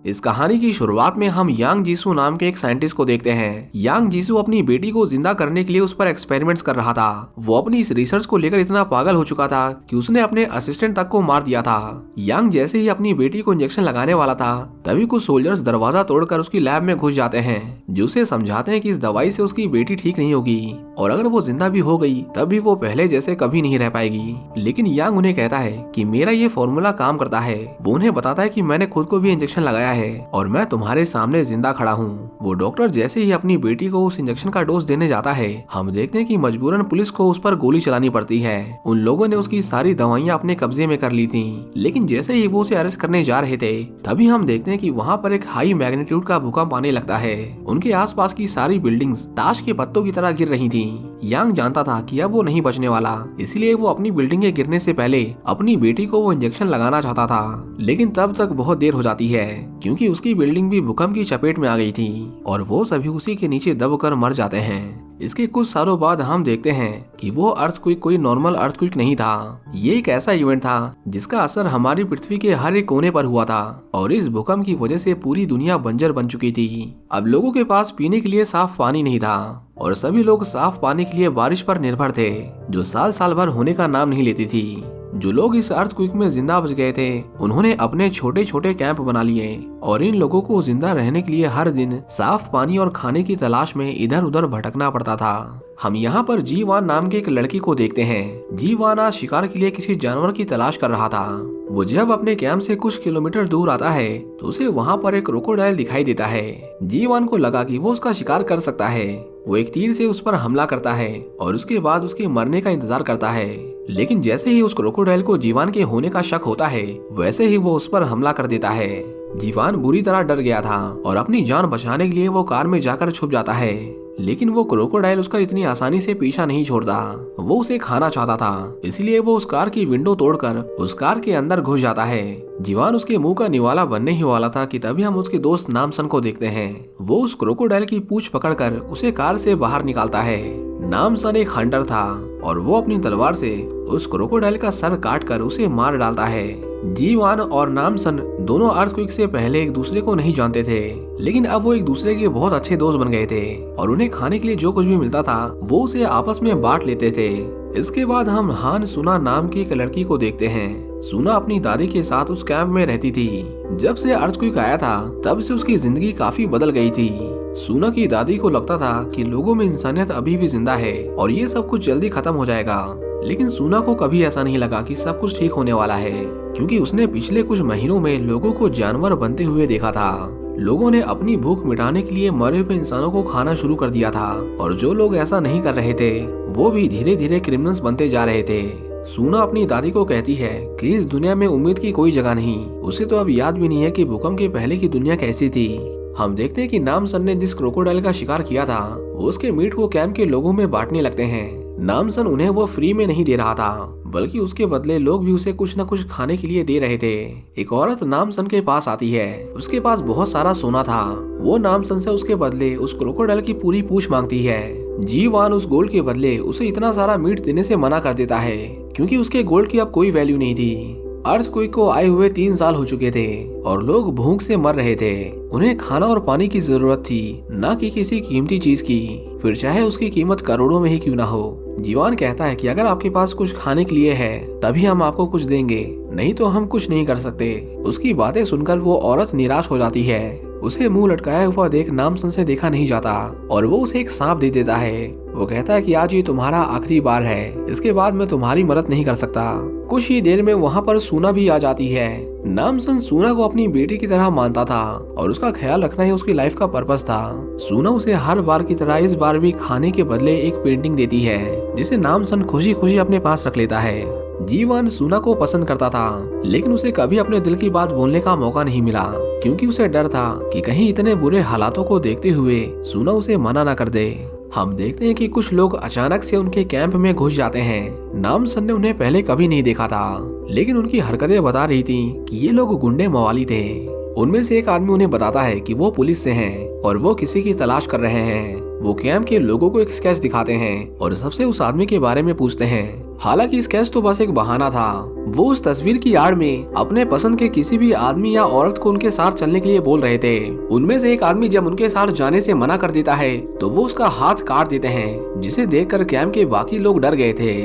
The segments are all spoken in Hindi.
इस कहानी की शुरुआत में हम यांग जीसू नाम के एक साइंटिस्ट को देखते हैं। यांग जीसू अपनी बेटी को जिंदा करने के लिए उस पर एक्सपेरिमेंट्स कर रहा था। वो अपनी इस रिसर्च को लेकर इतना पागल हो चुका था कि उसने अपने असिस्टेंट तक को मार दिया था। यांग जैसे ही अपनी बेटी को इंजेक्शन लगाने वाला था तभी कुछ सोल्जर्स दरवाजा तोड़कर उसकी लैब में घुस जाते हैं, जो उसे समझाते हैं कि इस दवाई से उसकी बेटी ठीक नहीं होगी और अगर वो जिंदा भी हो गई तब भी वो पहले जैसे कभी नहीं रह पाएगी। लेकिन यांग उन्हें कहता है कि मेरा ये फॉर्मूला काम करता है। वो उन्हें बताता है कि मैंने खुद को भी इंजेक्शन लगाया है और मैं तुम्हारे सामने जिंदा खड़ा हूँ। वो डॉक्टर जैसे ही अपनी बेटी को उस इंजेक्शन का डोज देने जाता है, हम देखते हैं कि मजबूरन पुलिस को उस पर गोली चलानी पड़ती है। उन लोगों ने उसकी सारी दवाइयाँ अपने कब्जे में कर ली थी। लेकिन जैसे ही वो उसे अरेस्ट करने जा रहे थे तभी हम देखते हैं कि वहाँ पर एक हाई मैग्नीट्यूड का भूकंप आने लगता है। उनके आसपास की सारी बिल्डिंग्स ताश के पत्तों की तरह गिर रही थी। यांग जानता था कि अब वो नहीं बचने वाला, इसलिए वो अपनी बिल्डिंग के गिरने से पहले अपनी बेटी को वो इंजेक्शन लगाना चाहता था। लेकिन तब तक बहुत देर हो जाती है क्योंकि उसकी बिल्डिंग भी भूकंप की चपेट में आ गई थी और वो सभी उसी के नीचे दबकर मर जाते हैं। इसके कुछ सालों बाद हम देखते हैं कि वो अर्थक्वेक कोई नॉर्मल अर्थक्वेक नहीं था। ये एक ऐसा इवेंट था जिसका असर हमारी पृथ्वी के हर एक कोने पर हुआ था और इस भूकंप की वजह से पूरी दुनिया बंजर बन चुकी थी। अब लोगों के पास पीने के लिए साफ पानी नहीं था और सभी लोग साफ पानी के लिए बारिश पर निर्भर थे, जो साल साल भर होने का नाम नहीं लेती थी। जो लोग इस अर्थक्वेक में जिंदा बच गए थे उन्होंने अपने छोटे छोटे कैंप बना लिए और इन लोगों को जिंदा रहने के लिए हर दिन साफ पानी और खाने की तलाश में इधर उधर भटकना पड़ता था। हम यहाँ पर जीवान नाम के एक लड़की को देखते हैं। जीवान आज शिकार के लिए किसी जानवर की तलाश कर रहा था। वो जब अपने कैंप से कुछ किलोमीटर दूर आता है तो उसे वहाँ पर एक क्रोकोडाइल दिखाई देता है। जीवान को लगा कि वो उसका शिकार कर सकता है। वो एक तीर से उस पर हमला करता है और उसके बाद उसके मरने का इंतजार करता है। लेकिन जैसे ही उस क्रोकोडाइल को जीवान के होने का शक होता है वैसे ही वो उस पर हमला कर देता है। जीवान बुरी तरह डर गया था और अपनी जान बचाने के लिए वो कार में जाकर छुप जाता है। लेकिन वो क्रोकोडाइल उसका इतनी आसानी से पीछा नहीं छोड़ता। वो उसे खाना चाहता था, इसलिए वो उस कार की विंडो तोड़कर उस कार के अंदर घुस जाता है। जीवान उसके मुंह का निवाला बनने ही वाला था कि तभी हम उसके दोस्त नामसन को देखते हैं। वो उस क्रोकोडाइल की पूंछ पकड़कर उसे कार से बाहर निकालता है। नामसन एक हंटर था और वो अपनी तलवार से उस क्रोकोडाइल का सर काटकर उसे मार डालता है। जीवान और नामसन दोनों अर्थक्वेक से पहले एक दूसरे को नहीं जानते थे, लेकिन अब वो एक दूसरे के बहुत अच्छे दोस्त बन गए थे और उन्हें खाने के लिए जो कुछ भी मिलता था वो उसे आपस में बांट लेते थे। इसके बाद हम हान सुना नाम की एक लड़की को देखते हैं। सुना अपनी दादी के साथ उस कैंप में रहती थी। जब से अर्थक्वेक आया था तब से उसकी जिंदगी काफी बदल गई थी। सुना की दादी को लगता था कि लोगों में इंसानियत अभी भी जिंदा है और ये सब कुछ जल्दी खत्म हो जाएगा। लेकिन सुना को कभी ऐसा नहीं लगा कि सब कुछ ठीक होने वाला है, क्योंकि उसने पिछले कुछ महीनों में लोगों को जानवर बनते हुए देखा था। लोगों ने अपनी भूख मिटाने के लिए मरे हुए इंसानों को खाना शुरू कर दिया था और जो लोग ऐसा नहीं कर रहे थे वो भी धीरे धीरे क्रिमिनल्स बनते जा रहे थे। सुना अपनी दादी को कहती है कि इस दुनिया में उम्मीद की कोई जगह नहीं। उसे तो अब याद भी नहीं है कि भूकंप के पहले की दुनिया कैसी थी। हम देखते हैं कि नामसन ने जिस क्रोकोडाइल का शिकार किया था वो उसके मीट को कैंप के लोगों में बांटने लगते हैं। नामसन उन्हें वो फ्री में नहीं दे रहा था, बल्कि उसके बदले लोग भी उसे कुछ न कुछ खाने के लिए दे रहे थे। एक औरत नामसन के पास आती है। उसके पास बहुत सारा सोना था। वो नामसन से उसके बदले उस क्रोकोडाइल की पूरी पूंछ मांगती है। जीवान उस गोल्ड के बदले उसे इतना सारा मीट देने से मना कर देता है, क्योंकि उसके गोल्ड की अब कोई वैल्यू नहीं थी। अर्थक्वेक को आए हुए 3 साल हो चुके थे और लोग भूख से मर रहे थे। उन्हें खाना और पानी की जरूरत थी, न कि किसी कीमती चीज की, फिर चाहे उसकी कीमत करोड़ों में ही क्यों ना हो। जीवान कहता है कि अगर आपके पास कुछ खाने के लिए है तभी हम आपको कुछ देंगे, नहीं तो हम कुछ नहीं कर सकते। उसकी बातें सुनकर वो औरत निराश हो जाती है। उसे मुंह लटकाया हुआ देख नामसन से देखा नहीं जाता और वो उसे एक सांप दे देता है। वो कहता है कि आज ये तुम्हारा आखिरी बार है, इसके बाद मैं तुम्हारी मदद नहीं कर सकता। कुछ ही देर में वहाँ पर सुना भी आ जाती है। नामसन सुना को अपनी बेटी की तरह मानता था और उसका ख्याल रखना ही उसकी लाइफ का पर्पस था। सुना उसे हर बार की तरह इस बार भी खाने के बदले एक पेंटिंग देती है, जिसे नामसन खुशी खुशी अपने पास रख लेता है। जीवान सुना को पसंद करता था, लेकिन उसे कभी अपने दिल की बात बोलने का मौका नहीं मिला, क्योंकि उसे डर था कि कहीं इतने बुरे हालातों को देखते हुए सुना उसे मना न कर दे। हम देखते हैं कि कुछ लोग अचानक से उनके कैंप में घुस जाते हैं। नामसन ने उन्हें पहले कभी नहीं देखा था, लेकिन उनकी हरकतें बता रही थी कि ये लोग गुंडे मवाली थे। उनमें से एक आदमी उन्हें बताता है कि वो पुलिस से हैं और वो किसी की तलाश कर रहे हैं। वो कैंप के लोगों को एक स्केच दिखाते हैं और सबसे उस आदमी के बारे में पूछते हैं। हालांकि स्केच तो बस एक बहाना था। वो उस तस्वीर की आड़ में अपने पसंद के किसी भी आदमी या औरत को उनके साथ चलने के लिए बोल रहे थे। उनमें से एक आदमी जब उनके साथ जाने से मना कर देता है तो वो उसका हाथ काट देते हैं, जिसे देखकर कैंप के बाकी लोग डर गए थे।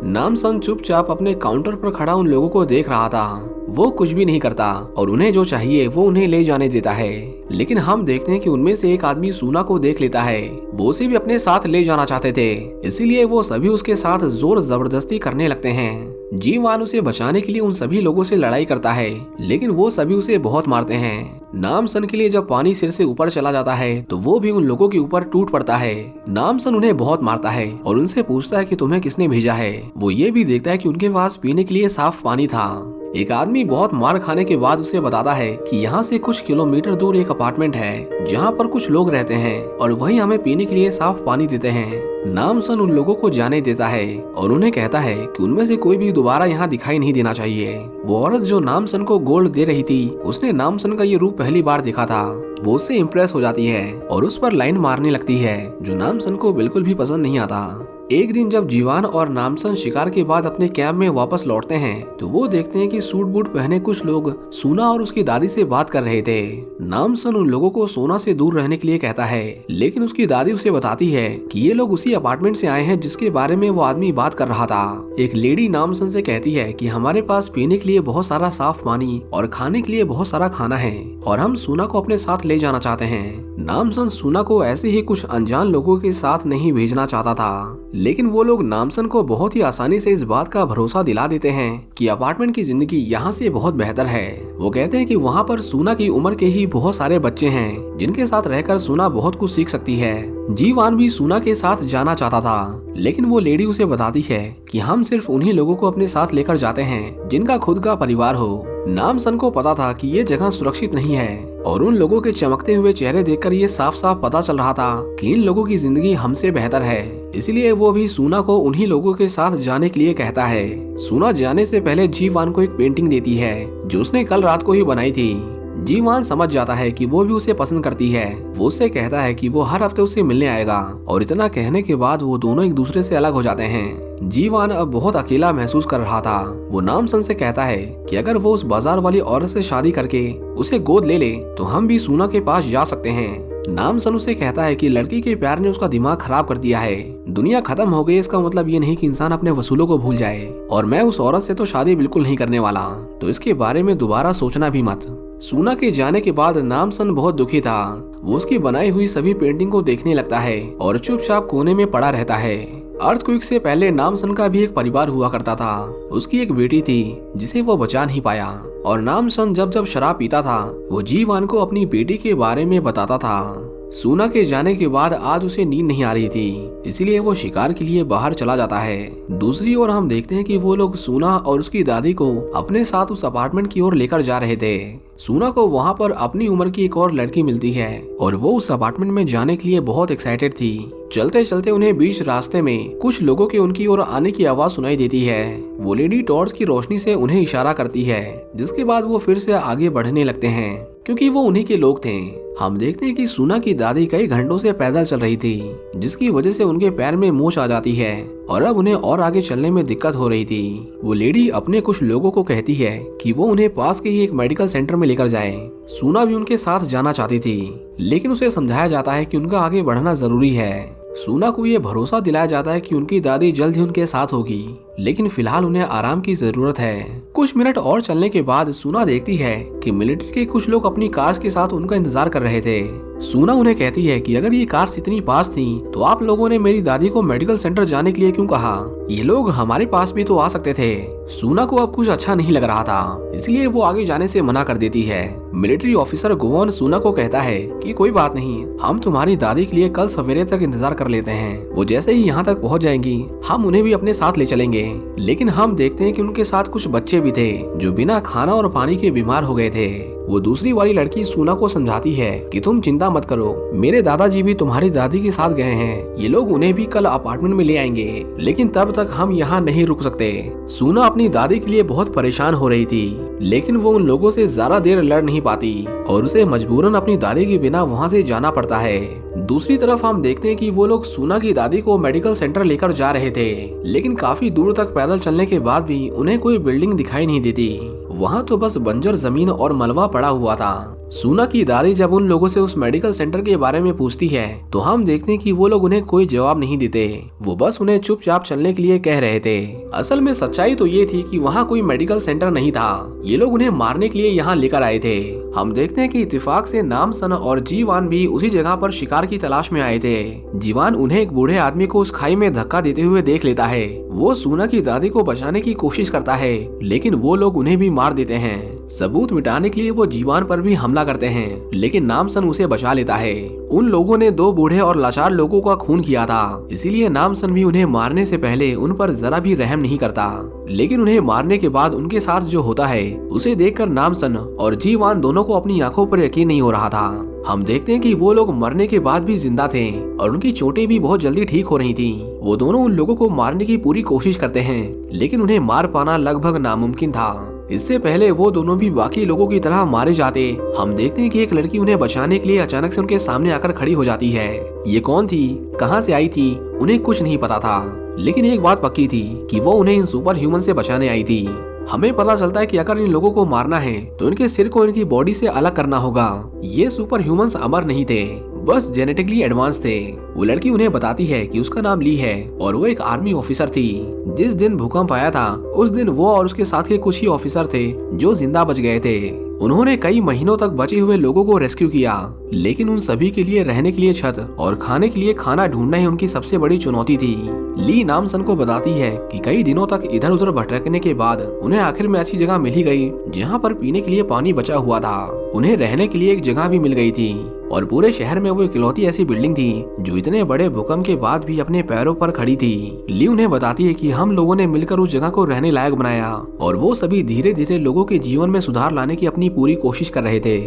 नामसन चुपचाप अपने काउंटर पर खड़ा उन लोगों को देख रहा था। वो कुछ भी नहीं करता और उन्हें जो चाहिए वो उन्हें ले जाने देता है। लेकिन हम देखते हैं कि उनमें से एक आदमी सूना को देख लेता है। वो उसे भी अपने साथ ले जाना चाहते थे, इसीलिए वो सभी उसके साथ जोर जबरदस्ती करने लगते हैं। जीवान उसे बचाने के लिए उन सभी लोगों से लड़ाई करता है, लेकिन वो सभी उसे बहुत मारते हैं। नामसन के लिए जब पानी सिर से ऊपर चला जाता है तो वो भी उन लोगों के ऊपर टूट पड़ता है। नामसन उन्हें बहुत मारता है और उनसे पूछता है कि तुम्हें किसने भेजा है। वो ये भी देखता है कि उनके पास पीने के लिए साफ पानी था। एक आदमी बहुत मार खाने के बाद उसे बताता है कि यहाँ से कुछ किलोमीटर दूर एक अपार्टमेंट है जहाँ पर कुछ लोग रहते हैं और वही हमें पीने के लिए साफ पानी देते हैं। नामसन उन लोगों को जाने देता है और उन्हें कहता है कि उनमें से कोई भी दोबारा यहाँ दिखाई नहीं देना चाहिए। वो औरत जो नामसन को गोल्ड दे रही थी, उसने नामसन का ये रूप पहली बार देखा था। वो उससे इम्प्रेस हो जाती है और उस पर लाइन मारने लगती है, जो नामसन को बिल्कुल भी पसंद नहीं आता। एक दिन जब जीवान और नामसन शिकार के बाद अपने कैंप में वापस लौटते हैं तो वो देखते हैं कि सूट बूट पहने कुछ लोग सूना और उसकी दादी से बात कर रहे थे। नामसन उन लोगों को सोना से दूर रहने के लिए कहता है, लेकिन उसकी दादी उसे बताती है कि ये लोग उसी अपार्टमेंट से आए हैं जिसके बारे में वो आदमी बात कर रहा था। एक लेडी नामसन से कहती है कि हमारे पास पीने के लिए बहुत सारा साफ पानी और खाने के लिए बहुत सारा खाना है और हम सूना को अपने साथ ले जाना चाहते हैं। नामसन सूना को ऐसे ही कुछ अनजान लोगों के साथ नहीं भेजना चाहता था, लेकिन वो लोग नामसन को बहुत ही आसानी से इस बात का भरोसा दिला देते हैं कि अपार्टमेंट की जिंदगी यहाँ से बहुत बेहतर है। वो कहते हैं कि वहाँ पर सूना की उम्र के ही बहुत सारे बच्चे हैं जिनके साथ रहकर सूना बहुत कुछ सीख सकती है। जीवान भी सूना के साथ जाना चाहता था, लेकिन वो लेडी उसे बताती है कि हम सिर्फ उन्हीं लोगों को अपने साथ लेकर जाते हैं जिनका खुद का परिवार हो। नामसन को पता था कि ये जगह सुरक्षित नहीं है और उन लोगों के चमकते हुए चेहरे देखकर ये साफ साफ पता चल रहा था कि इन लोगों की जिंदगी हमसे बेहतर है। इसलिए वो भी सूना को उन्हीं लोगों के साथ जाने के लिए कहता है। सूना जाने से पहले जीवान को एक पेंटिंग देती है जो उसने कल रात को ही बनाई थी। जीवान समझ जाता है कि वो भी उसे पसंद करती है। वो उससे कहता है कि वो हर हफ्ते उसे मिलने आएगा और इतना कहने के बाद वो दोनों एक दूसरे से अलग हो जाते हैं। जीवान अब बहुत अकेला महसूस कर रहा था। वो नामसन से कहता है कि अगर वो उस बाजार वाली औरत से शादी करके उसे गोद ले ले तो हम भी सूना के पास जा सकते हैं। नामसन उसे कहता है कि लड़की के प्यार ने उसका दिमाग खराब कर दिया है। दुनिया खत्म हो गई इसका मतलब ये नहीं कि इंसान अपने वसूलों को भूल जाए, और मैं उस औरत से तो शादी बिल्कुल नहीं करने वाला, तो इसके बारे में दोबारा सोचना भी मत। सूना के जाने के बाद नामसन बहुत दुखी था। वो उसकी बनाई हुई सभी पेंटिंग को देखने लगता है और चुपचाप कोने में पड़ा रहता है। अर्थक्वेक से पहले नामसन का भी एक परिवार हुआ करता था। उसकी एक बेटी थी जिसे वो बचा नहीं पाया, और नामसन जब जब शराब पीता था वो जीवान को अपनी बेटी के बारे में बताता था। सूना के जाने के बाद आज उसे नींद नहीं आ रही थी, इसीलिए वो शिकार के लिए बाहर चला जाता है। दूसरी ओर हम देखते हैं कि वो लोग सूना और उसकी दादी को अपने साथ उस अपार्टमेंट की ओर लेकर जा रहे थे। सूना को वहाँ पर अपनी उम्र की एक और लड़की मिलती है और वो उस अपार्टमेंट में जाने के लिए बहुत एक्साइटेड थी। चलते चलते उन्हें बीच रास्ते में कुछ लोगों के उनकी ओर आने की आवाज सुनाई देती है। वो लेडी टॉर्च की रोशनी से उन्हें इशारा करती है, जिसके बाद वो फिर से आगे बढ़ने लगते हैं क्योंकि वो उन्हीं के लोग थे। हम देखते हैं कि सूना की दादी कई घंटों से पैदल चल रही थी, जिसकी वजह से उनके पैर में मोच आ जाती है और अब उन्हें और आगे चलने में दिक्कत हो रही थी। वो लेडी अपने कुछ लोगों को कहती है कि वो उन्हें पास के ही एक मेडिकल सेंटर में लेकर जाए। सूना भी उनके साथ जाना चाहती थी, लेकिन उसे समझाया जाता है कि उनका आगे बढ़ना जरूरी है। सूना को ये भरोसा दिलाया जाता है कि उनकी दादी जल्द ही उनके साथ होगी, लेकिन फिलहाल उन्हें आराम की जरूरत है। कुछ मिनट और चलने के बाद सूना देखती है कि मिलिट्री के कुछ लोग अपनी कार्स के साथ उनका इंतजार कर रहे थे। सूना उन्हें कहती है कि अगर ये कार्स इतनी पास थी तो आप लोगों ने मेरी दादी को मेडिकल सेंटर जाने के लिए क्यों कहा? ये लोग हमारे पास भी तो आ सकते थे। सूना को अब कुछ अच्छा नहीं लग रहा था, इसलिए वो आगे जाने से मना कर देती है। मिलिट्री ऑफिसर गोवन सूना को कहता है कि कोई बात नहीं, हम तुम्हारी दादी के लिए कल सवेरे तक इंतजार कर लेते हैं। वो जैसे ही यहाँ तक पहुँच जाएंगी हम उन्हें भी अपने साथ ले चलेंगे। लेकिन हम देखते हैं कि उनके साथ कुछ बच्चे भी थे जो बिना खाना और पानी के बीमार हो गए थे। वो दूसरी वाली लड़की सूना को समझाती है कि तुम चिंता मत करो, मेरे दादाजी भी तुम्हारी दादी के साथ गए हैं, ये लोग उन्हें भी कल अपार्टमेंट में ले आएंगे, लेकिन तब तक हम यहाँ नहीं रुक सकते। सूना अपनी दादी के लिए बहुत परेशान हो रही थी, लेकिन वो उन लोगों से ज्यादा देर लड़ नहीं पाती और उसे मजबूरन अपनी दादी के बिना वहाँ से जाना पड़ता है। दूसरी तरफ हम देखते हैं कि वो लोग सूना की दादी को मेडिकल सेंटर लेकर जा रहे थे, लेकिन काफी दूर तक पैदल चलने के बाद भी उन्हें कोई बिल्डिंग दिखाई नहीं देती। वहाँ तो बस बंजर जमीन और मलबा पड़ा हुआ था। सूना की दादी जब उन लोगों से उस मेडिकल सेंटर के बारे में पूछती है तो हम देखते हैं कि वो लोग उन्हें कोई जवाब नहीं देते, वो बस उन्हें चुपचाप चलने के लिए कह रहे थे। असल में सच्चाई तो ये थी कि वहाँ कोई मेडिकल सेंटर नहीं था, ये लोग उन्हें मारने के लिए यहाँ लेकर आए थे। हम देखते हैं कि इत्तेफाक से नामसन और जीवान भी उसी जगह पर शिकार की तलाश में आए थे। जीवान उन्हें एक बूढ़े आदमी को उस खाई में धक्का देते हुए देख लेता है। वो सूना की दादी को बचाने की कोशिश करता है, लेकिन वो लोग उन्हें भी मार देते हैं। सबूत मिटाने के लिए वो जीवान पर भी हमला करते हैं, लेकिन नामसन उसे बचा लेता है। उन लोगों ने 2 बूढ़े और लाचार लोगों का खून किया था, इसीलिए नामसन भी उन्हें मारने से पहले उन पर जरा भी रहम नहीं करता। लेकिन उन्हें मारने के बाद उनके साथ जो होता है उसे देखकर नामसन और जीवान दोनों को अपनी आंखों पर यकीन नहीं हो रहा था। हम देखते हैं कि वो लोग मरने के बाद भी जिंदा थे और उनकी चोटें भी बहुत जल्दी ठीक हो रही थी। वो दोनों उन लोगों को मारने की पूरी कोशिश करते हैं, लेकिन उन्हें मार पाना लगभग नामुमकिन था। इससे पहले वो दोनों भी बाकी लोगों की तरह मारे जाते, हम देखते हैं कि एक लड़की उन्हें बचाने के लिए अचानक से उनके सामने आकर खड़ी हो जाती है। ये कौन थी, कहां से आई थी, उन्हें कुछ नहीं पता था, लेकिन एक बात पक्की थी कि वो उन्हें इन सुपर ह्यूमन से बचाने आई थी। हमें पता चलता है कि अगर इन लोगों को मारना है तो इनके सिर को इनकी बॉडी से अलग करना होगा। ये सुपर ह्यूमंस अमर नहीं थे, बस जेनेटिकली एडवांस थे। वो लड़की उन्हें बताती है कि उसका नाम ली है और वो एक आर्मी ऑफिसर थी। जिस दिन भूकंप आया था उस दिन वो और उसके साथ के कुछ ही ऑफिसर थे जो जिंदा बच गए थे। उन्होंने कई महीनों तक बचे हुए लोगों को रेस्क्यू किया, लेकिन उन सभी के लिए रहने के लिए छत और खाने के लिए खाना ढूंढना ही उनकी सबसे बड़ी चुनौती थी। ली नामसन को बताती है कि कई दिनों तक इधर उधर भटकने के बाद उन्हें आखिर में ऐसी जगह मिल ही गई जहाँ पर पीने के लिए पानी बचा हुआ था। उन्हें रहने के लिए एक जगह भी मिल गई थी और पूरे शहर में वो इकलौती ऐसी बिल्डिंग थी जो इतने बड़े भूकंप के बाद भी अपने पैरों पर खड़ी थी। ली उन्हें बताती है कि हम लोगों ने मिलकर उस जगह को रहने लायक बनाया और वो सभी धीरे धीरे लोगों के जीवन में सुधार लाने की अपनी पूरी कोशिश कर रहे थे।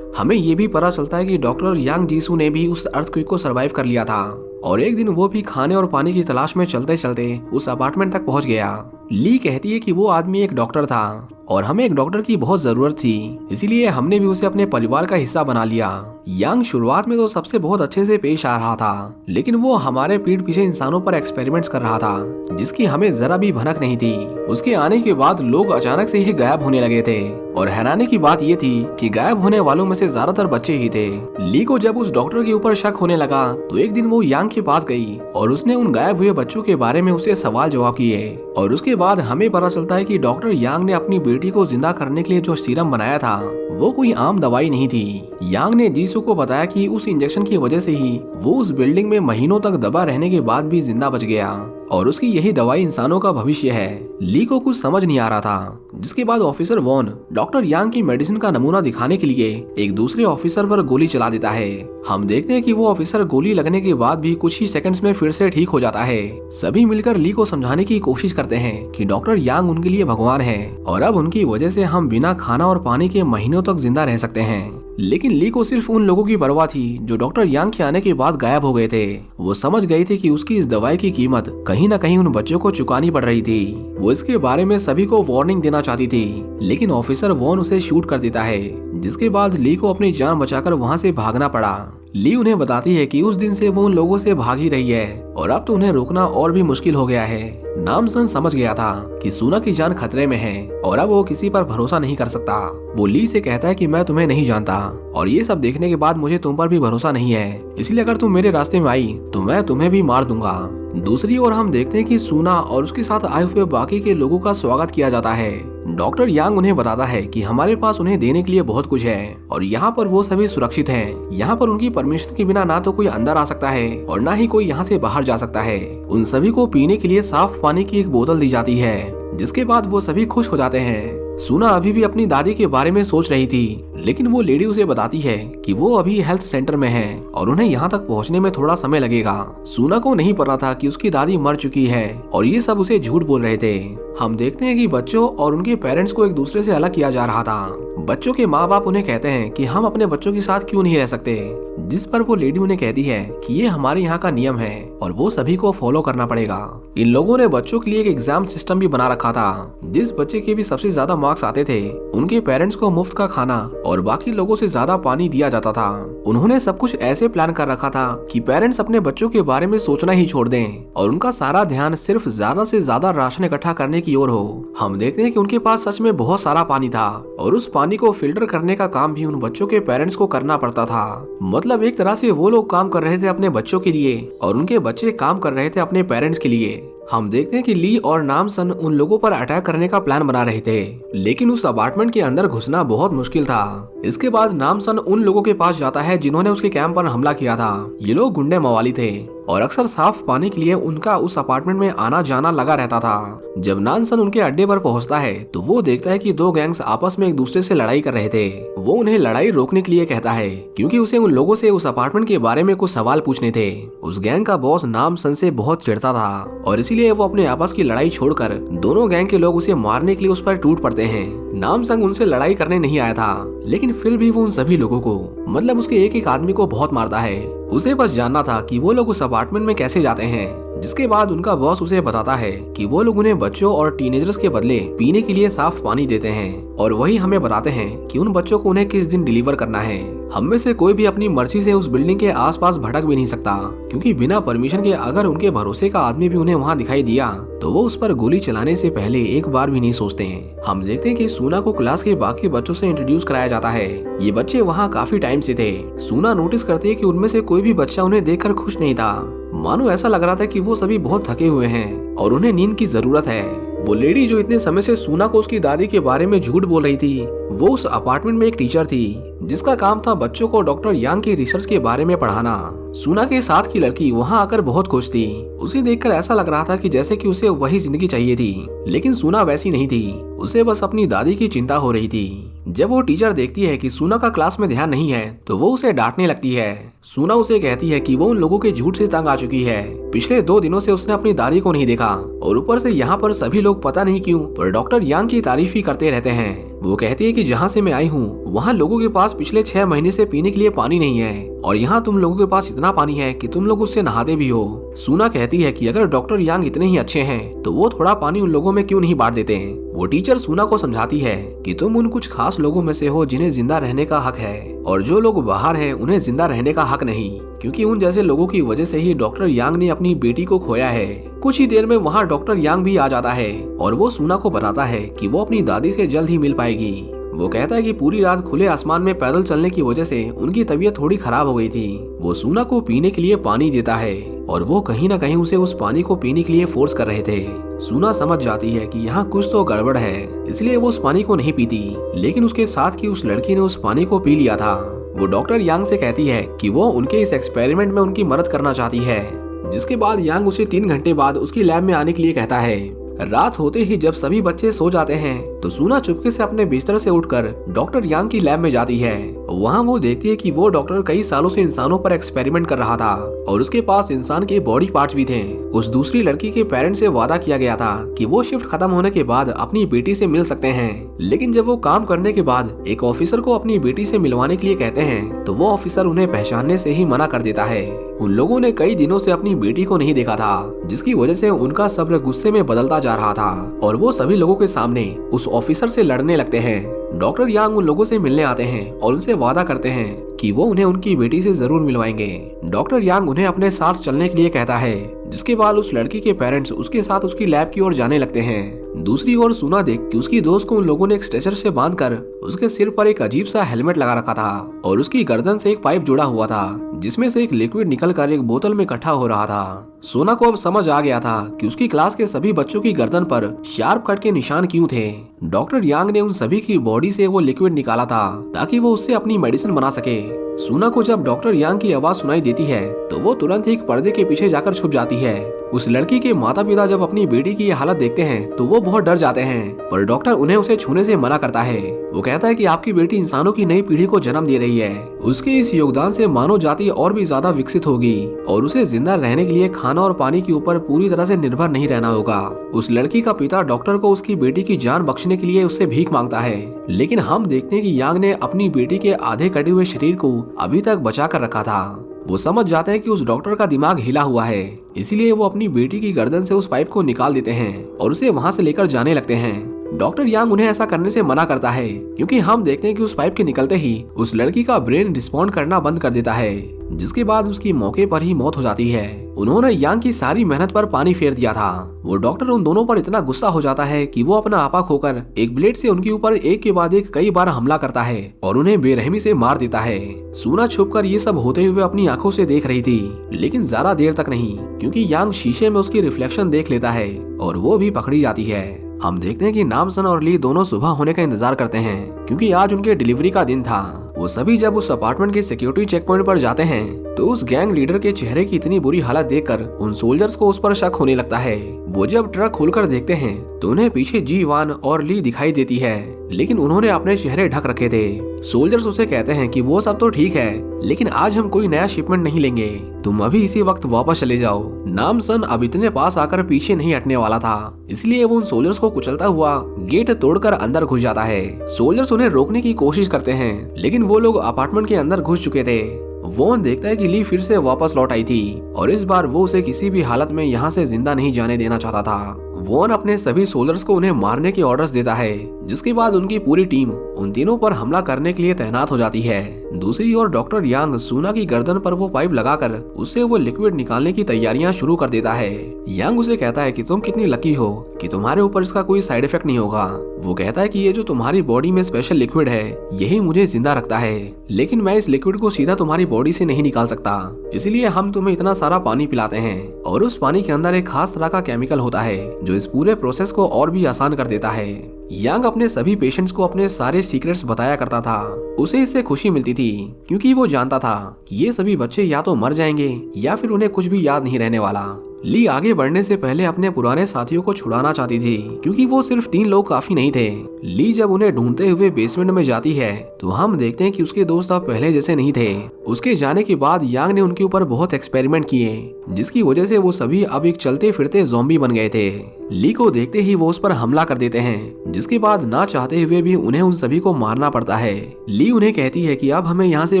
हमें ये भी पता चलता है कि डॉक्टर यांग जीसू ने भी उस अर्थक्वेक को सरवाइव कर लिया था और एक दिन वो भी खाने और पानी की तलाश में चलते चलते उस अपार्टमेंट तक पहुंच गया। ली कहती है कि वो आदमी एक डॉक्टर था और हमें एक डॉक्टर की बहुत जरूरत थी, इसीलिए हमने भी उसे अपने परिवार का हिस्सा बना लिया। यांग शुरुआत में तो सबसे बहुत अच्छे से पेश आ रहा था, लेकिन वो हमारे पीठ पीछे इंसानों पर एक्सपेरिमेंट्स कर रहा था जिसकी हमें जरा भी भनक नहीं थी। उसके आने के बाद लोग अचानक से ही गायब होने लगे थे और हैरानी की बात ये थी कि गायब होने वालों में से ज्यादातर बच्चे ही थे। ली को जब उस डॉक्टर के ऊपर शक होने लगा तो एक दिन वो यांग के पास गई और उसने उन गायब हुए बच्चों के बारे में उससे सवाल जवाब किए और उसके बाद हमें पता चलता है कि डॉक्टर यांग ने अपनी बेटी को जिंदा करने के लिए जो सीरम बनाया था वो कोई आम दवाई नहीं थी। यांग ने जीसू को बताया कि उस इंजेक्शन की वजह से ही वो उस बिल्डिंग में महीनों तक दबा रहने के बाद भी जिंदा बच गया और उसकी यही दवाई इंसानों का भविष्य है। ली को कुछ समझ नहीं आ रहा था, जिसके बाद ऑफिसर वॉन डॉक्टर यांग की मेडिसिन का नमूना दिखाने के लिए एक दूसरे ऑफिसर पर गोली चला देता है। हम देखते हैं कि वो ऑफिसर गोली लगने के बाद भी कुछ ही सेकंड्स में फिर से ठीक हो जाता है। सभी मिलकर ली को समझाने की कोशिश करते हैं कि डॉक्टर यांग उनके लिए भगवान है और अब उनकी वजह से हम बिना खाना और पानी के महीनों तक जिंदा रह सकते हैं। लेकिन ली को सिर्फ उन लोगों की परवाह थी जो डॉक्टर यांग के आने के बाद गायब हो गए थे। वो समझ गई थी कि उसकी इस दवाई की कीमत कहीं न कहीं उन बच्चों को चुकानी पड़ रही थी। वो इसके बारे में सभी को वार्निंग देना चाहती थी, लेकिन ऑफिसर वॉन उसे शूट कर देता है, जिसके बाद ली को अपनी जान बचाकर वहाँ से भागना पड़ा। ली उन्हें बताती है कि उस दिन से वो उन लोगों से भाग ही रही है और अब तो उन्हें रोकना और भी मुश्किल हो गया है। नामसन समझ गया था कि सूना की जान खतरे में है और अब वो किसी पर भरोसा नहीं कर सकता। वो ली से कहता है कि मैं तुम्हें नहीं जानता और ये सब देखने के बाद मुझे तुम पर भी भरोसा नहीं है, इसलिए अगर तुम मेरे रास्ते में आई तो मैं तुम्हें भी मार दूंगा। दूसरी ओर हम देखते हैं कि सूना और उसके साथ आए हुए बाकी के लोगों का स्वागत किया जाता है। डॉक्टर यांग उन्हें बताता है कि हमारे पास उन्हें देने के लिए बहुत कुछ है और यहाँ पर वो सभी सुरक्षित हैं। यहाँ पर उनकी परमिशन के बिना ना तो कोई अंदर आ सकता है और ना ही कोई यहाँ से बाहर जा सकता है। उन सभी को पीने के लिए साफ पानी की एक बोतल दी जाती है, जिसके बाद वो सभी खुश हो जाते हैं। सूना अभी भी अपनी दादी के बारे में सोच रही थी, लेकिन वो लेडी उसे बताती है कि वो अभी हेल्थ सेंटर में है और उन्हें यहाँ तक पहुँचने में थोड़ा समय लगेगा। सूना को नहीं पता था कि उसकी दादी मर चुकी है और ये सब उसे झूठ बोल रहे थे। हम देखते हैं कि बच्चों और उनके पेरेंट्स को एक दूसरे से अलग किया जा रहा था। बच्चों के माँ बाप उन्हें कहते हैं कि हम अपने बच्चों के साथ क्यों नहीं रह सकते, जिस पर वो लेडी उन्हें कहती है कि ये हमारे यहाँ का नियम है और वो सभी को फॉलो करना पड़ेगा। इन लोगों ने बच्चों के लिए एक एग्जाम सिस्टम भी बना रखा था। जिस बच्चे के भी सबसे ज्यादा मार्क्स आते थे उनके पेरेंट्स को मुफ्त का खाना और बाकी लोगों से ज्यादा पानी दिया जाता था। उन्होंने सब कुछ ऐसे प्लान कर रखा था कि पेरेंट्स अपने बच्चों के बारे में सोचना ही छोड़ दें और उनका सारा ध्यान सिर्फ ज्यादा से ज्यादा राशन इकट्ठा करने की ओर हो। हम देखते हैं कि उनके पास सच में बहुत सारा पानी था और उस पानी को फिल्टर करने का काम भी उन बच्चों के पेरेंट्स को करना पड़ता था। मतलब एक तरह से वो लोग काम कर रहे थे अपने बच्चों के लिए और उनके बच्चे काम कर रहे थे अपने पेरेंट्स के लिए। हम देखते हैं कि ली और नामसन उन लोगों पर अटैक करने का प्लान बना रहे थे, लेकिन उस अपार्टमेंट के अंदर घुसना बहुत मुश्किल था। इसके बाद नामसन उन लोगों के पास जाता है जिन्होंने उसके कैंप पर हमला किया था। ये लोग गुंडे मवाली थे और अक्सर साफ पानी के लिए उनका उस अपार्टमेंट में आना जाना लगा रहता था। जब नामसन उनके अड्डे पर पहुंचता है तो वो देखता है कि दो गैंग्स आपस में एक दूसरे से लड़ाई कर रहे थे। वो उन्हें लड़ाई रोकने के लिए कहता है क्योंकि उसे उन लोगों से उस अपार्टमेंट के बारे में कुछ सवाल पूछने थे। उस गैंग का बॉस नामसन से बहुत चिढ़ता था और इसीलिए वो अपने आपस की लड़ाई छोड़कर दोनों गैंग के लोग उसे मारने के लिए उस पर टूट पड़ते हैं। नामसन उनसे लड़ाई करने नहीं आया था, लेकिन फिर भी वो उन सभी लोगों को, मतलब उसके एक एक आदमी को बहुत मारता है। उसे बस जानना था कि वो लोग उस अपार्टमेंट में कैसे जाते हैं। जिसके बाद उनका बॉस उसे बताता है कि वो लोग उन्हें बच्चों और टीनेजर्स के बदले पीने के लिए साफ पानी देते हैं और वही हमें बताते हैं कि उन बच्चों को उन्हें किस दिन डिलीवर करना है। हम में से कोई भी अपनी मर्जी से उस बिल्डिंग के आसपास भटक भी नहीं सकता, क्योंकि बिना परमिशन के अगर उनके भरोसे का आदमी भी उन्हें वहाँ दिखाई दिया तो वो उस पर गोली चलाने से पहले एक बार भी नहीं सोचते हैं। हम देखते हैं कि सूना को क्लास के बाकी बच्चों से इंट्रोड्यूस कराया जाता है। ये बच्चे वहाँ काफी टाइम से थे। सूना नोटिस करती है कि उनमें से कोई भी बच्चा उन्हें देखकर खुश नहीं था। मानो ऐसा लग रहा था कि वो सभी बहुत थके हुए हैं और उन्हें नींद की जरूरत है। वो लेडी जो इतने समय से सूना को उसकी दादी के बारे में झूठ बोल रही थी, वो उस अपार्टमेंट में एक टीचर थी जिसका काम था बच्चों को डॉक्टर यांग की रिसर्च के बारे में पढ़ाना। सूना के साथ की लड़की वहाँ आकर बहुत खुश थी। उसे देखकर ऐसा लग रहा था कि जैसे कि उसे वही जिंदगी चाहिए थी, लेकिन सूना वैसी नहीं थी। उसे बस अपनी दादी की चिंता हो रही थी। जब वो टीचर देखती है कि सूना का क्लास में ध्यान नहीं है तो वो उसे डांटने लगती है। सूना उसे कहती है कि वो उन लोगों के झूठ से तंग आ चुकी है। पिछले 2 दिनों से उसने अपनी दादी को नहीं देखा और ऊपर से यहाँ पर सभी लोग पता नहीं क्यों पर डॉक्टर यांग की तारीफ ही करते रहते हैं। वो कहती है कि जहाँ से मैं आई हूँ वहाँ लोगों के पास पिछले 6 महीने से पीने के लिए पानी नहीं है और यहाँ तुम लोगों के पास इतना पानी है कि तुम लोग उससे नहाते भी हो। सूना कहती है कि अगर डॉक्टर यांग इतने ही अच्छे हैं तो वो थोड़ा पानी उन लोगों में क्यों नहीं बांट देते हैं। वो टीचर सूना को समझाती है कि तुम उन कुछ खास लोगों में से हो जिन्हें जिंदा रहने का हक है और जो लोग बाहर हैं उन्हें जिंदा रहने का हक नहीं, क्योंकि उन जैसे लोगों की वजह से ही डॉक्टर यांग ने अपनी बेटी को खोया है। कुछ ही देर में वहाँ डॉक्टर यांग भी आ जाता है और वो सूना को बताता है कि वो अपनी दादी से जल्द ही मिल पाएगी। वो कहता है कि पूरी रात खुले आसमान में पैदल चलने की वजह से उनकी तबीयत थोड़ी खराब हो गई थी। वो सूना को पीने के लिए पानी देता है और वो कहीं ना कहीं उसे उस पानी को पीने के लिए फोर्स कर रहे थे। सूना समझ जाती है कि यहाँ कुछ तो गड़बड़ है, इसलिए वो उस पानी को नहीं पीती, लेकिन उसके साथ की उस लड़की ने उस पानी को पी लिया था। वो डॉक्टर यांग से कहती है कि वो उनके इस एक्सपेरिमेंट में उनकी मदद करना चाहती है। जिसके बाद यांग उसे 3 घंटे बाद उसकी लैब में आने के लिए कहता है। रात होते ही जब सभी बच्चे सो जाते हैं तो सूना चुपके से अपने बिस्तर से उठकर डॉक्टर यांग की लैब में जाती है। वहाँ वो देखती है कि वो डॉक्टर कई सालों से इंसानों पर एक्सपेरिमेंट कर रहा था और उसके पास इंसान के बॉडी पार्ट्स भी थे। उस दूसरी लड़की के पेरेंट्स से वादा किया गया था कि वो शिफ्ट खत्म होने के बाद अपनी बेटी से मिल सकते हैं, लेकिन जब वो काम करने के बाद एक ऑफिसर को अपनी बेटी से मिलवाने के लिए कहते हैं तो वो ऑफिसर उन्हें पहचानने से ही मना कर देता है। उन लोगों ने कई दिनों से अपनी बेटी को नहीं देखा था, जिसकी वजह से उनका सब्र गुस्से में बदलता जा रहा था और वो सभी लोगों के सामने उस ऑफिसर से लड़ने लगते हैं। डॉक्टर यांग उन लोगों से मिलने आते हैं और उनसे वादा करते हैं कि वो उन्हें उनकी बेटी से जरूर मिलवाएंगे। डॉक्टर यांग उन्हें अपने साथ चलने के लिए कहता है, जिसके बाद उस लड़की के पेरेंट्स उसके साथ उसकी लैब की ओर जाने लगते हैं। दूसरी ओर सूना देख कि उसकी दोस्त को उन लोगों ने एक स्ट्रेचर से बांधकर उसके सिर पर एक अजीब सा हेलमेट लगा रखा था और उसकी गर्दन से एक पाइप जुड़ा हुआ था जिसमें से एक लिक्विड निकलकर एक बोतल में इकट्ठा हो रहा था। सोना को अब समझ आ गया था कि उसकी क्लास के सभी बच्चों की गर्दन पर शार्प कट के निशान क्यों थे। डॉक्टर यांग ने उन सभी की बॉडी से वो लिक्विड निकाला था ताकि वो उससे अपनी मेडिसिन बना सके। सूना को जब डॉक्टर यांग की आवाज सुनाई देती है तो वो तुरंत ही एक पर्दे के पीछे जाकर छुप जाती है। उस लड़की के माता पिता जब अपनी बेटी की ये हालत देखते हैं तो वो बहुत डर जाते हैं, पर डॉक्टर उन्हें उसे छूने से मना करता है। वो कहता है कि आपकी बेटी इंसानों की नई पीढ़ी को जन्म दे रही है। उसके इस योगदान से मानव जाति और भी ज्यादा विकसित होगी और उसे जिंदा रहने के लिए खाना और पानी के ऊपर पूरी तरह से निर्भर नहीं रहना होगा। उस लड़की का पिता डॉक्टर को उसकी बेटी की जान बख्शने के लिए उससे भीख मांगता है, लेकिन हम देखते हैं कि यांग ने अपनी बेटी के आधे कटे हुए शरीर को अभी तक बचा कर रखा था। वो समझ जाते हैं कि उस डॉक्टर का दिमाग हिला हुआ है, इसीलिए वो अपनी बेटी की गर्दन से उस पाइप को निकाल देते हैं और उसे वहां से लेकर जाने लगते हैं। डॉक्टर यांग उन्हें ऐसा करने से मना करता है, क्योंकि हम देखते हैं कि उस पाइप के निकलते ही उस लड़की का ब्रेन रिस्पॉन्ड करना बंद कर देता है, जिसके बाद उसकी मौके पर ही मौत हो जाती है। उन्होंने यांग की सारी मेहनत पर पानी फेर दिया था। वो डॉक्टर उन दोनों पर इतना गुस्सा हो जाता है कि वो अपना आपा खोकर एक ब्लेड से उनके ऊपर एक के बाद एक कई बार हमला करता है और उन्हें बेरहमी से मार देता है। सूना छुपकर ये सब होते हुए अपनी आंखों से देख रही थी, लेकिन ज्यादा देर तक नहीं, क्योंकि यांग शीशे में उसकी रिफ्लेक्शन देख लेता है और वो भी पकड़ी जाती है। हम देखते हैं कि नामसन और ली दोनों सुबह होने का इंतजार करते हैं, क्योंकि आज उनके डिलीवरी का दिन था। वो सभी जब उस अपार्टमेंट के सिक्योरिटी चेक पॉइंट पर जाते हैं तो उस गैंग लीडर के चेहरे की इतनी बुरी हालत देखकर उन सोल्जर्स को उस पर शक होने लगता है। वो जब ट्रक खोलकर देखते हैं तो उन्हें पीछे जी वान और ली दिखाई देती है, लेकिन उन्होंने अपने चेहरे ढक रखे थे। सोल्जर्स उसे कहते हैं कि वो सब तो ठीक है, लेकिन आज हम कोई नया शिपमेंट नहीं लेंगे, तुम अभी इसी वक्त वापस चले जाओ। नामसन अब इतने पास आकर पीछे नहीं हटने वाला था, इसलिए वो उन सोल्जर्स को कुचलता हुआ गेट तोड़कर अंदर घुस जाता है। सोल्जर्स उन्हें रोकने की कोशिश करते हैं, लेकिन वो लोग अपार्टमेंट के अंदर घुस चुके थे। वॉन देखता है कि ली फिर से वापस लौट आई थी और इस बार वो उसे किसी भी हालत में यहाँ से जिंदा नहीं जाने देना चाहता था। वॉन अपने सभी सोल्जर्स को उन्हें मारने के ऑर्डर्स देता है, जिसके बाद उनकी पूरी टीम उन तीनों पर हमला करने के लिए तैनात हो जाती है। दूसरी ओर डॉक्टर यांग सूना की गर्दन पर वो पाइप लगाकर उससे वो लिक्विड निकालने की तैयारियां शुरू कर देता है। यांग उसे कहता है कि तुम कितनी लकी हो कि तुम्हारे ऊपर इसका कोई साइड इफेक्ट नहीं होगा। वो कहता है कि ये जो तुम्हारी बॉडी में स्पेशल लिक्विड है यही मुझे जिंदा रखता है, लेकिन मैं इस लिक्विड को सीधा तुम्हारी बॉडी से नहीं निकाल सकता, इसलिए हम तुम्हें इतना सारा पानी पिलाते हैं और उस पानी के अंदर एक खास तरह का केमिकल होता है जो इस पूरे प्रोसेस को और भी आसान कर देता है। यांग अपने सभी पेशेंट्स को अपने सारे सीक्रेट्स बताया करता था। उसे इससे खुशी मिलती थी, क्योंकि वो जानता था कि ये सभी बच्चे या तो मर जाएंगे या फिर उन्हें कुछ भी याद नहीं रहने वाला। ली आगे बढ़ने से पहले अपने पुराने साथियों को छुड़ाना चाहती थी, क्योंकि वो सिर्फ 3 लोग काफी नहीं थे। ली जब उन्हें ढूंढते हुए बेसमेंट में जाती है तो हम देखते हैं कि उसके दोस्त अब पहले जैसे नहीं थे। उसके जाने के बाद यांग ने उनके ऊपर बहुत एक्सपेरिमेंट किए, जिसकी वजह से वो सभी अब एक चलते फिरते ज़ॉम्बी बन गए थे। ली को देखते ही वो उस पर हमला कर देते हैं, जिसके बाद ना चाहते हुए भी उन्हें उन सभी को मारना पड़ता है। ली उन्हें कहती है कि अब हमें यहाँ से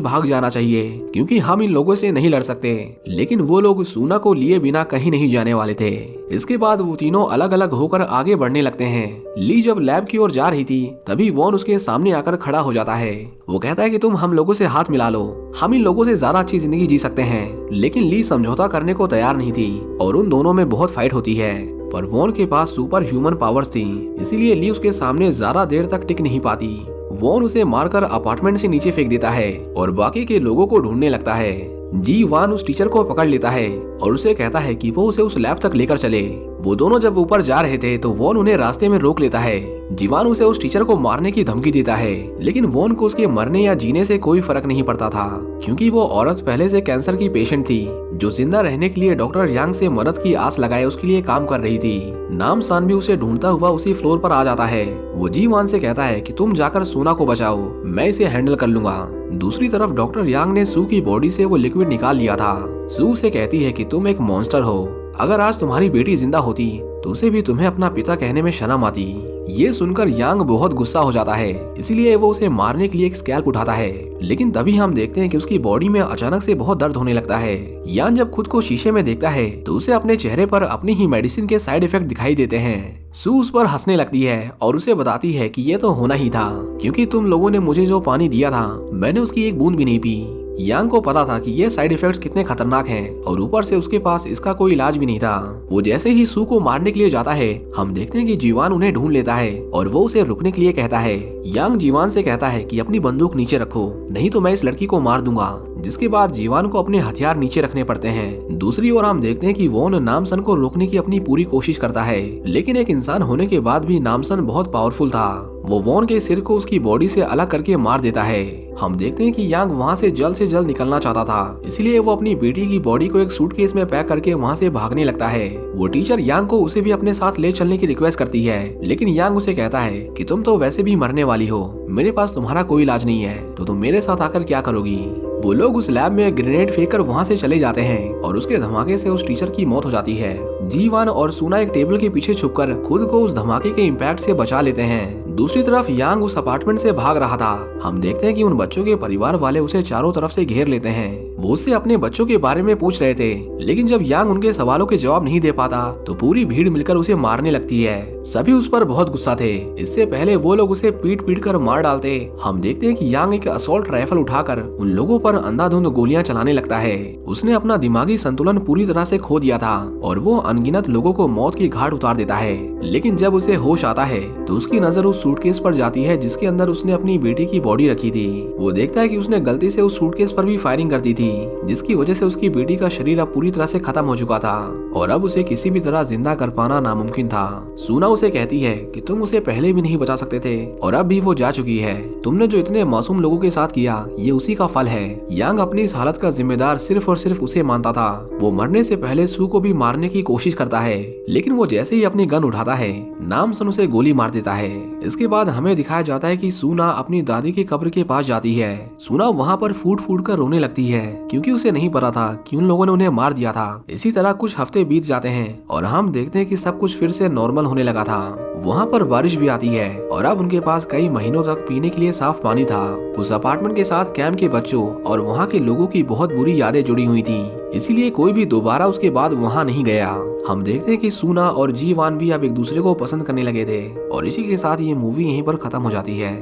भाग जाना चाहिए, क्योंकि हम इन लोगों से नहीं लड़ सकते, लेकिन वो लोग सूना को लिए बिना कहीं नहीं जाने वाले थे। इसके बाद वो तीनों अलग अलग होकर आगे बढ़ने लगते हैं। ली जब लैब की ओर जा रही थी तभी वॉन उसके सामने आकर खड़ा हो जाता है। वो कहता है कि तुम हम लोगों से हाथ मिला लो, हम इन लोगों से ज्यादा अच्छी जिंदगी जी सकते हैं, लेकिन ली समझौता करने को तैयार नहीं थी और उन दोनों में बहुत फाइट होती है। पर वॉन के पास सुपर ह्यूमन पावर्स थी, इसीलिए ली उसके सामने ज्यादा देर तक टिक नहीं पाती। वॉन उसे मारकर अपार्टमेंट से नीचे फेंक देता है और बाकी के लोगों को ढूंढने लगता है। जी वान उस टीचर को पकड़ लेता है और उसे कहता है कि वो उसे उस लैब तक लेकर चले। वो दोनों जब ऊपर जा रहे थे तो वॉन उन्हें रास्ते में रोक लेता है। जीवान उसे उस टीचर को मारने की धमकी देता है, लेकिन वॉन को उसके मरने या जीने से कोई फर्क नहीं पड़ता था, क्योंकि वो औरत पहले से कैंसर की पेशेंट थी जो जिंदा रहने के लिए डॉक्टर यांग से मदद की आस लगाए उसके लिए काम कर रही थी। नाम सान भी उसे ढूंढता हुआ उसी फ्लोर पर आ जाता है। वो जीवान से कहता है कि तुम जाकर सूना को बचाओ, मैं इसे हैंडल कर लूंगा। दूसरी तरफ डॉक्टर यांग ने सू की बॉडी से वो लिक्विड निकाल लिया था। सू से कहती है कि तुम एक मॉन्स्टर हो, अगर आज तुम्हारी बेटी जिंदा होती तो उसे भी तुम्हें अपना पिता कहने में शर्म आती। ये सुनकर यांग बहुत गुस्सा हो जाता है, इसीलिए वो उसे मारने के लिए एक स्कैल्प उठाता है, लेकिन तभी हम देखते हैं कि उसकी बॉडी में अचानक से बहुत दर्द होने लगता है। यांग जब खुद को शीशे में देखता है तो उसे अपने चेहरे पर अपनी ही मेडिसिन के साइड इफेक्ट दिखाई देते हैं। सू उस पर हंसने लगती है और उसे बताती है कि ये तो होना ही था, क्योंकि तुम लोगों ने मुझे जो पानी दिया था मैंने उसकी एक बूंद भी नहीं पी। यांग को पता था कि ये साइड इफेक्ट्स कितने खतरनाक हैं और ऊपर से उसके पास इसका कोई इलाज भी नहीं था। वो जैसे ही सू को मारने के लिए जाता है, हम देखते हैं कि जीवान उन्हें ढूंढ लेता है और वो उसे रुकने के लिए कहता है। यांग जीवान से कहता है कि अपनी बंदूक नीचे रखो, नहीं तो मैं इस लड़की को मार दूंगा, जिसके बाद जीवान को अपने हथियार नीचे रखने पड़ते हैं। दूसरी ओर हम देखते हैं कि वॉन नामसन को रोकने की अपनी पूरी कोशिश करता है, लेकिन एक इंसान होने के बाद भी नामसन बहुत पावरफुल था। वो वॉन के सिर को उसकी बॉडी से अलग करके मार देता है। हम देखते हैं कि यांग वहाँ से जल्द निकलना चाहता था, इसलिए वो अपनी बेटी की बॉडी को एक सूटकेस में पैक करके वहाँ से भागने लगता है। वो टीचर यांग को उसे भी अपने साथ ले चलने की रिक्वेस्ट करती है, लेकिन यांग उसे कहता है कि तुम तो वैसे भी मरने वाली हो, मेरे पास तुम्हारा कोई इलाज नहीं है, तो तुम मेरे साथ आकर क्या करोगी। वो लोग उस लैब में ग्रेनेड फेंककर वहाँ से चले जाते हैं और उसके धमाके से उस टीचर की मौत हो जाती है। जीवान और सूना एक टेबल के पीछे छुपकर खुद को उस धमाके के इम्पैक्ट से बचा लेते हैं। दूसरी तरफ यांग उस अपार्टमेंट से भाग रहा था। हम देखते हैं कि उन बच्चों के परिवार वाले उसे चारों तरफ से घेर लेते हैं। वो उससे अपने बच्चों के बारे में पूछ रहे थे, लेकिन जब यांग उनके सवालों के जवाब नहीं दे पाता तो पूरी भीड़ मिलकर उसे मारने लगती है। सभी उस पर बहुत गुस्सा थे। इससे पहले वो लोग उसे पीट पीट कर मार डालते। हम देखते हैं कि यांग एक असॉल्ट राइफल उठाकर उन लोगों पर अंधाधुंध गोलियां चलाने लगता है। उसने अपना दिमागी संतुलन पूरी तरह से खो दिया था और वो अनगिनत लोगों को मौत की घाट उतार देता है। लेकिन जब उसे होश आता है तो उसकी नजर उस सूटकेस पर जाती है जिसके अंदर उसने अपनी बेटी की बॉडी रखी थी। वो देखता है कि उसने गलती से उस सूटकेस पर भी फायरिंग कर दी थी, जिसकी वजह से उसकी बेटी का शरीर अब पूरी तरह से खत्म हो चुका था और अब उसे किसी भी तरह जिंदा कर पाना नामुमकिन था। सूना उसे कहती है कि तुम उसे पहले भी नहीं बचा सकते थे और अब भी वो जा चुकी है। तुमने जो इतने मासूम लोगों के साथ किया, ये उसी का फल है। यांग अपनी इस हालत का जिम्मेदार सिर्फ और सिर्फ उसे मानता था। वो मरने से पहले सू को भी मारने की कोशिश करता है, लेकिन वो जैसे ही अपनी गन उठाता है, नाम सुन उसे गोली मार देता है। इसके बाद हमें दिखाया जाता है कि सूना अपनी दादी की कब्र के पास जाती है। सूना वहाँ पर फूट फूट कर रोने लगती है क्योंकि उसे नहीं पता था कि उन लोगों ने उन्हें मार दिया था। इसी तरह कुछ हफ्ते बीत जाते हैं और हम देखते हैं कि सब कुछ फिर से नॉर्मल होने लगा था। वहाँ पर बारिश भी आती है और अब उनके पास कई महीनों तक पीने के लिए साफ पानी था। उस अपार्टमेंट के साथ कैंप के बच्चों और वहाँ के लोगों की बहुत बुरी यादें जुड़ी हुई थी, इसीलिए कोई भी दोबारा उसके बाद वहाँ नहीं गया। हम देखते हैं कि सूना और जीवान भी अब एक दूसरे को पसंद करने लगे थे और इसी के साथ ये मूवी यहीं पर खत्म हो जाती है।